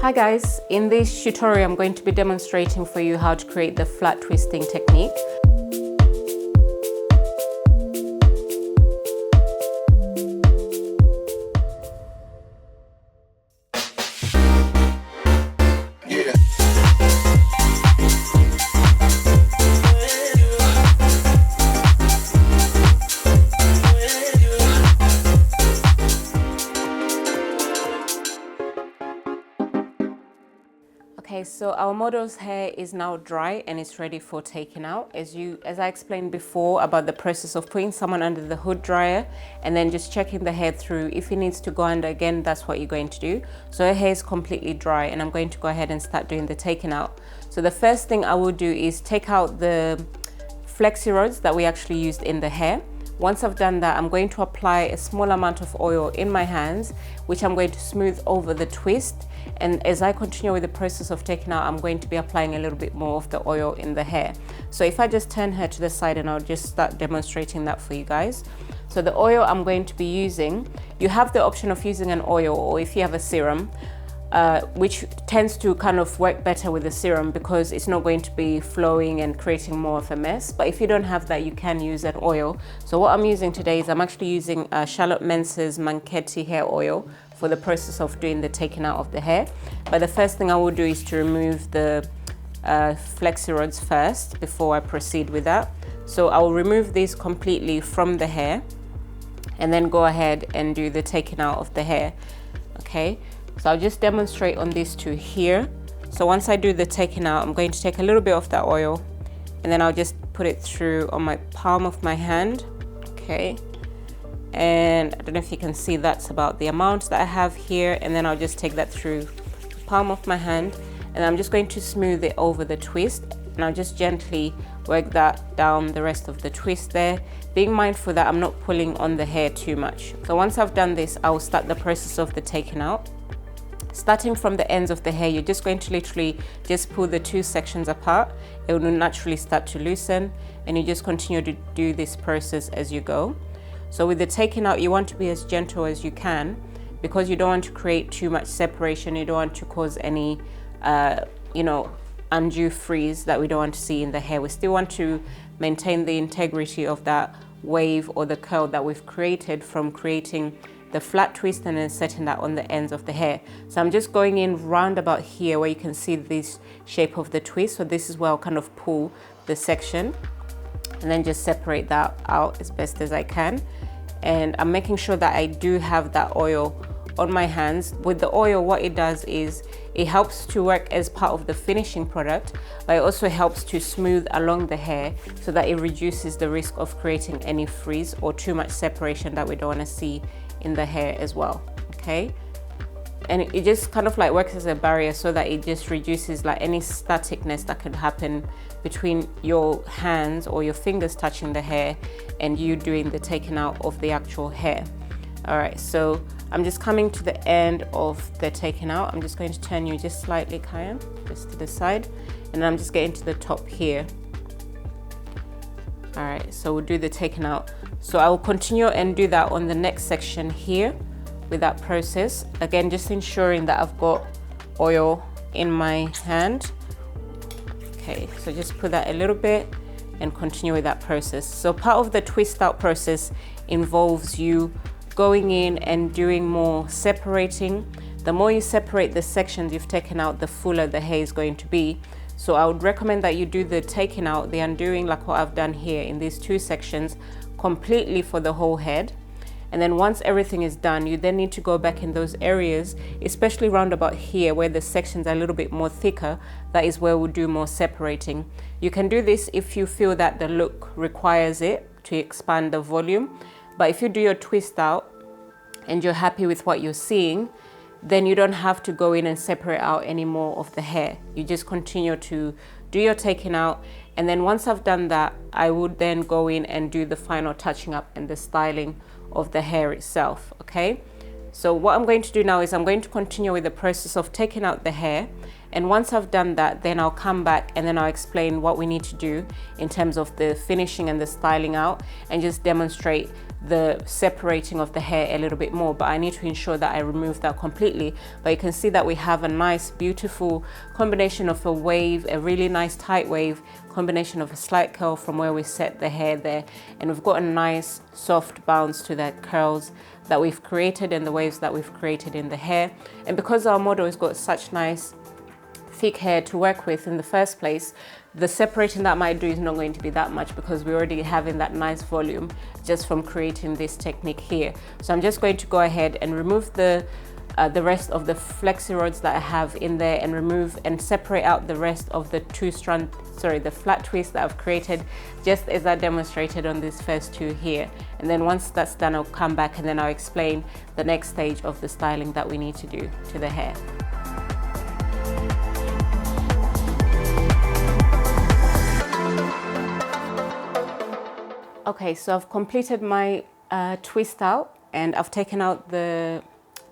Hi guys, in this tutorial I'm going to be demonstrating for you how to create the flat twisting technique. Okay, so our model's hair is now dry and it's ready for taking out. As I explained before about the process of putting someone under the hood dryer and then just checking the hair through. If it needs to go under again, that's what you're going to do. So her hair is completely dry and I'm going to go ahead and start doing the taking out. So the first thing I will do is take out the flexi rods that we actually used in the hair. Once I've done that, I'm going to apply a small amount of oil in my hands, which I'm going to smooth over the twist. And as I continue with the process of taking out, I'm going to be applying a little bit more of the oil in the hair. So if I just turn her to the side and I'll just start demonstrating that for you guys. So the oil I'm going to be using, you have the option of using an oil or if you have a serum, which tends to kind of work better with the serum because it's not going to be flowing and creating more of a mess. But if you don't have that, you can use an oil. So what I'm using today is I'm actually using Charlotte Menses Manchetti hair oil for the process of doing the taking out of the hair. But the first thing I will do is to remove the flexi rods first before I proceed with that. So I will remove these completely from the hair and then go ahead and do the taking out of the hair. Okay. So I'll just demonstrate on these two here. So once I do the taking out, I'm going to take a little bit of that oil and then I'll just put it through on my palm of my hand. Okay. And I don't know if you can see, that's about the amount that I have here. And then I'll just take that through the palm of my hand and I'm just going to smooth it over the twist. And I'll just gently work that down the rest of the twist there, being mindful that I'm not pulling on the hair too much. So once I've done this, I will start the process of the taking out. Starting from the ends of the hair, you're just going to literally just pull the two sections apart. It will naturally start to loosen and you just continue to do this process as you go. So with the taking out, you want to be as gentle as you can because you don't want to create too much separation. You don't want to cause any, undue frizz that we don't want to see in the hair. We still want to maintain the integrity of that wave or the curl that we've created from creating the flat twist and then setting that on the ends of the hair. So I'm just going in round about here where you can see this shape of the twist. So this is where I'll kind of pull the section and then just separate that out as best as I can. And I'm making sure that I do have that oil on my hands. With the oil, what it does is it helps to work as part of the finishing product, but it also helps to smooth along the hair so that it reduces the risk of creating any frizz or too much separation that we don't want to see in the hair as well. Okay, and it just kind of like works as a barrier so that it just reduces like any staticness that could happen between your hands or your fingers touching the hair and you doing the taking out of the actual hair. All right, so I'm just coming to the end of the taking out. I'm just going to turn you just slightly, Kyan, just to the side, and I'm just getting to the top here. All right, so we'll do the taking out. So I will continue and do that on the next section here with that process. Again, just ensuring that I've got oil in my hand. Okay, so just put that a little bit and continue with that process. So part of the twist out process involves you going in and doing more separating. The more you separate the sections you've taken out, the fuller the hair is going to be. So I would recommend that you do the taking out, the undoing, like what I've done here in these two sections, completely for the whole head. And then once everything is done, you then need to go back in those areas, especially round about here where the sections are a little bit more thicker. That is where we'll do more separating. You can do this if you feel that the look requires it to expand the volume. But if you do your twist out and you're happy with what you're seeing, then you don't have to go in and separate out any more of the hair. You just continue to do your taking out. And then once I've done that, I would then go in and do the final touching up and the styling of the hair itself, okay? So what I'm going to do now is I'm going to continue with the process of taking out the hair And once I've done that, then I'll come back and then I'll explain what we need to do in terms of the finishing and the styling out, and just demonstrate the separating of the hair a little bit more. But I need to ensure that I remove that completely. But you can see that we have a nice beautiful combination of a wave, a really nice tight wave, combination of a slight curl from where we set the hair there, and we've got a nice soft bounce to the curls that we've created and the waves that we've created in the hair. And because our model has got such nice thick hair to work with in the first place, the separating that might do is not going to be that much, because we're already having that nice volume just from creating this technique here. So I'm just going to go ahead and remove the rest of the flexi rods that I have in there, and remove and separate out the rest of the the flat twist that I've created, just as I demonstrated on these first two here. And then once that's done, I'll come back and then I'll explain the next stage of the styling that we need to do to the hair. Okay, so I've completed my twist out, and I've taken out the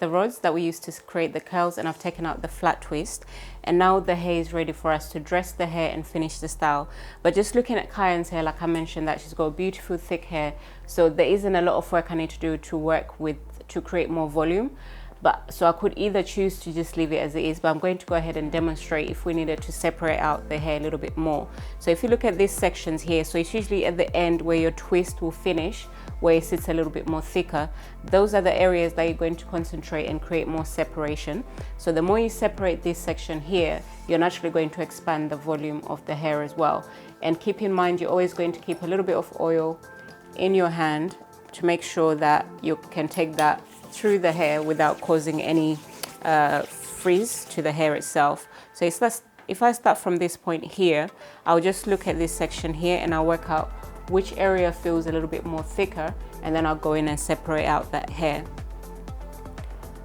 rods that we used to create the curls, and I've taken out the flat twist, and now the hair is ready for us to dress the hair and finish the style. But just looking at Kyan's hair, like I mentioned, that she's got beautiful thick hair, so there isn't a lot of work I need to do to work with to create more volume. But so I could either choose to just leave it as it is, but I'm going to go ahead and demonstrate if we needed to separate out the hair a little bit more. So if you look at these sections here, so it's usually at the end where your twist will finish, where it sits a little bit more thicker. Those are the areas that you're going to concentrate and create more separation. So the more you separate this section here, you're naturally going to expand the volume of the hair as well. And keep in mind, you're always going to keep a little bit of oil in your hand to make sure that you can take that through the hair without causing any frizz to the hair itself. So if I start from this point here, I'll just look at this section here and I'll work out which area feels a little bit more thicker, and then I'll go in and separate out that hair.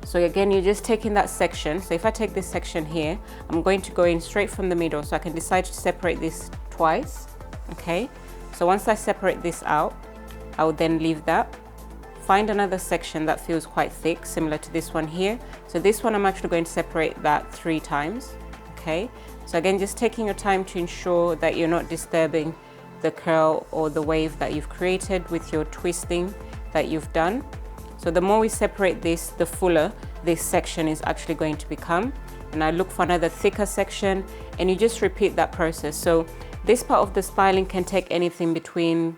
So again, you're just taking that section. So if I take this section here, I'm going to go in straight from the middle, so I can decide to separate this twice. Okay, so once I separate this out, I will then leave that. Find another section that feels quite thick, similar to this one here. So this one, I'm actually going to separate that 3 times. Okay, so again, just taking your time to ensure that you're not disturbing the curl or the wave that you've created with your twisting that you've done. So the more we separate this, the fuller this section is actually going to become. And I look for another thicker section, and you just repeat that process. So this part of the styling can take anything between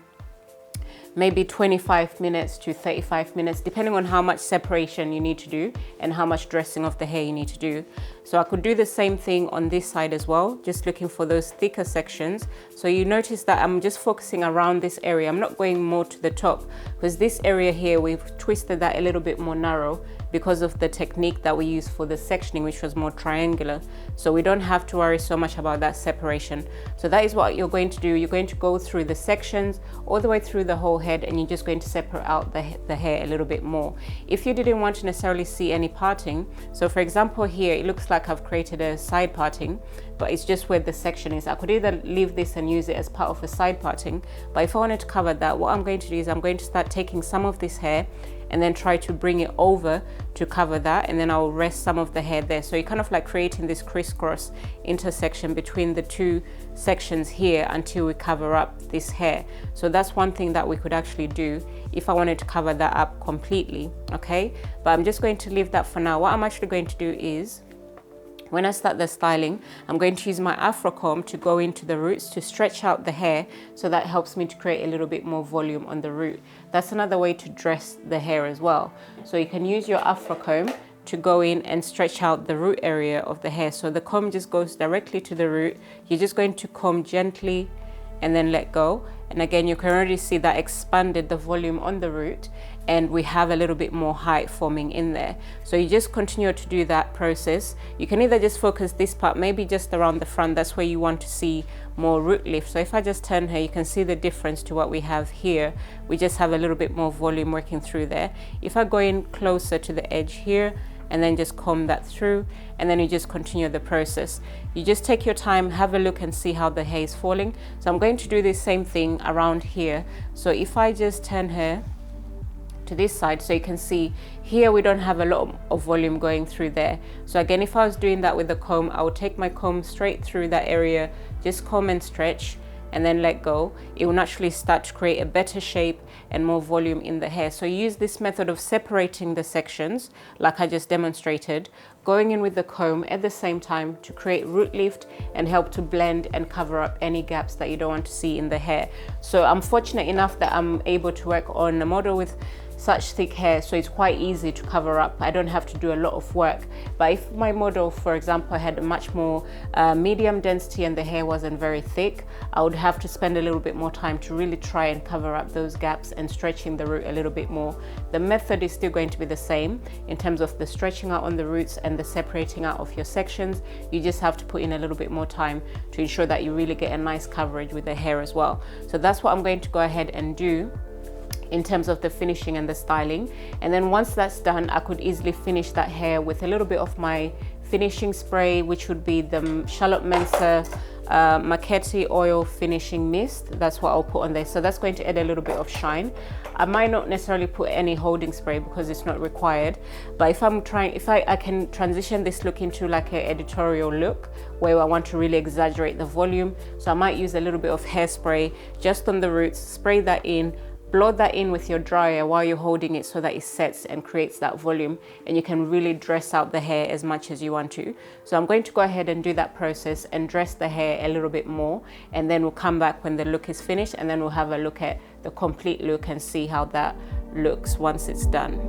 maybe 25 minutes to 35 minutes, depending on how much separation you need to do and how much dressing of the hair you need to do. So I could do the same thing on this side as well, just looking for those thicker sections. So you notice that I'm just focusing around this area. I'm not going more to the top, because this area here, we've twisted that a little bit more narrow because of the technique that we use for the sectioning, which was more triangular. So we don't have to worry so much about that separation. So that is what you're going to do. You're going to go through the sections all the way through the whole head, and you're just going to separate out the hair a little bit more. If you didn't want to necessarily see any parting, so for example here, it looks like I've created a side parting, but it's just where the section is. I could either leave this and use it as part of a side parting, but if I wanted to cover that, what I'm going to do is I'm going to start taking some of this hair and then try to bring it over to cover that, and then I'll rest some of the hair there. So you're kind of like creating this crisscross intersection between the two sections here until we cover up this hair. So that's one thing that we could actually do if I wanted to cover that up completely, okay? But I'm just going to leave that for now. What I'm actually going to do is, when I start the styling, I'm going to use my afro comb to go into the roots to stretch out the hair, so that helps me to create a little bit more volume on the root. That's another way to dress the hair as well. So you can use your afro comb to go in and stretch out the root area of the hair. So the comb just goes directly to the root. You're just going to comb gently and then let go. And again, you can already see that expanded the volume on the root, and we have a little bit more height forming in there. So you just continue to do that process. You can either just focus this part, maybe just around the front, that's where you want to see more root lift. So if I just turn her, you can see the difference to what we have here. We just have a little bit more volume working through there. If I go in closer to the edge here, and then just comb that through, and then you just continue the process. You just take your time, have a look and see how the hair is falling. So I'm going to do the same thing around here. So if I just turn her to this side, so you can see here we don't have a lot of volume going through there. So again, if I was doing that with the comb, I would take my comb straight through that area, just comb and stretch, and then let go. It will naturally start to create a better shape and more volume in the hair. So use this method of separating the sections like I just demonstrated, going in with the comb at the same time to create root lift and help to blend and cover up any gaps that you don't want to see in the hair. So I'm fortunate enough that I'm able to work on a model with such thick hair, so it's quite easy to cover up. I don't have to do a lot of work. But if my model, for example, had a much more medium density and the hair wasn't very thick, I would have to spend a little bit more time to really try and cover up those gaps and stretching the root a little bit more. The method is still going to be the same in terms of the stretching out on the roots and the separating out of your sections. You just have to put in a little bit more time to ensure that you really get a nice coverage with the hair as well. So that's what I'm going to go ahead and do in terms of the finishing and the styling. And then once that's done, I could easily finish that hair with a little bit of my finishing spray, which would be the Charlotte Mensa Maketi oil finishing mist. That's what I'll put on there. So that's going to add a little bit of shine. I might not necessarily put any holding spray because it's not required, but if I can transition this look into like an editorial look where I want to really exaggerate the volume, so I might use a little bit of hairspray just on the roots, spray that in, blow that in with your dryer while you're holding it so that it sets and creates that volume, and you can really dress out the hair as much as you want to. So I'm going to go ahead and do that process and dress the hair a little bit more, and then we'll come back when the look is finished, and then we'll have a look at the complete look and see how that looks once it's done.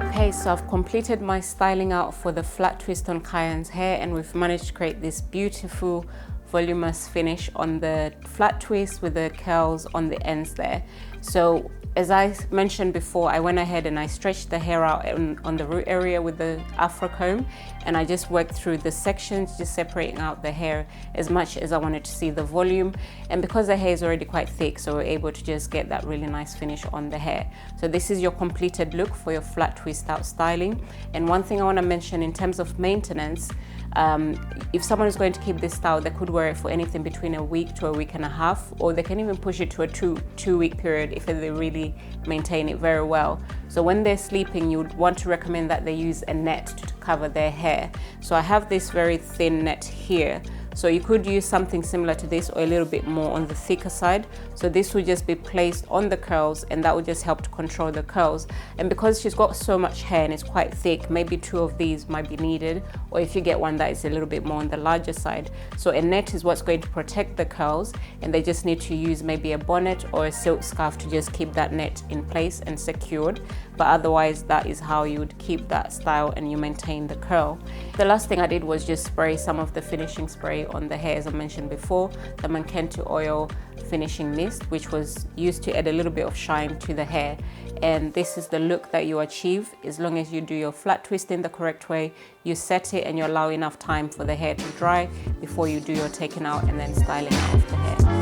Okay, so I've completed my styling out for the flat twist on Kayan's hair, and we've managed to create this beautiful voluminous finish on the flat twist with the curls on the ends there. So as I mentioned before, I went ahead and I stretched the hair out on the root area with the afro comb, and I just worked through the sections, just separating out the hair as much as I wanted to see the volume. And because the hair is already quite thick, so we're able to just get that really nice finish on the hair. So this is your completed look for your flat twist out styling. And one thing I want to mention in terms of maintenance, if someone is going to keep this style, they could wear it for anything between a week to a week and a half, or they can even push it to a two-week period if they really maintain it very well. So when they're sleeping, you would want to recommend that they use a net to cover their hair. So I have this very thin net here. So you could use something similar to this or a little bit more on the thicker side. So this would just be placed on the curls, and that would just help to control the curls. And because she's got so much hair and it's quite thick, maybe 2 of these might be needed, or if you get one that is a little bit more on the larger side. So a net is what's going to protect the curls, and they just need to use maybe a bonnet or a silk scarf to just keep that net in place and secured. But otherwise, that is how you would keep that style and you maintain the curl. The last thing I did was just spray some of the finishing spray on the hair, as I mentioned before, the Maketi oil finishing mist, which was used to add a little bit of shine to the hair. And this is the look that you achieve as long as you do your flat twist in the correct way, you set it, and you allow enough time for the hair to dry before you do your taking out and then styling out of the hair.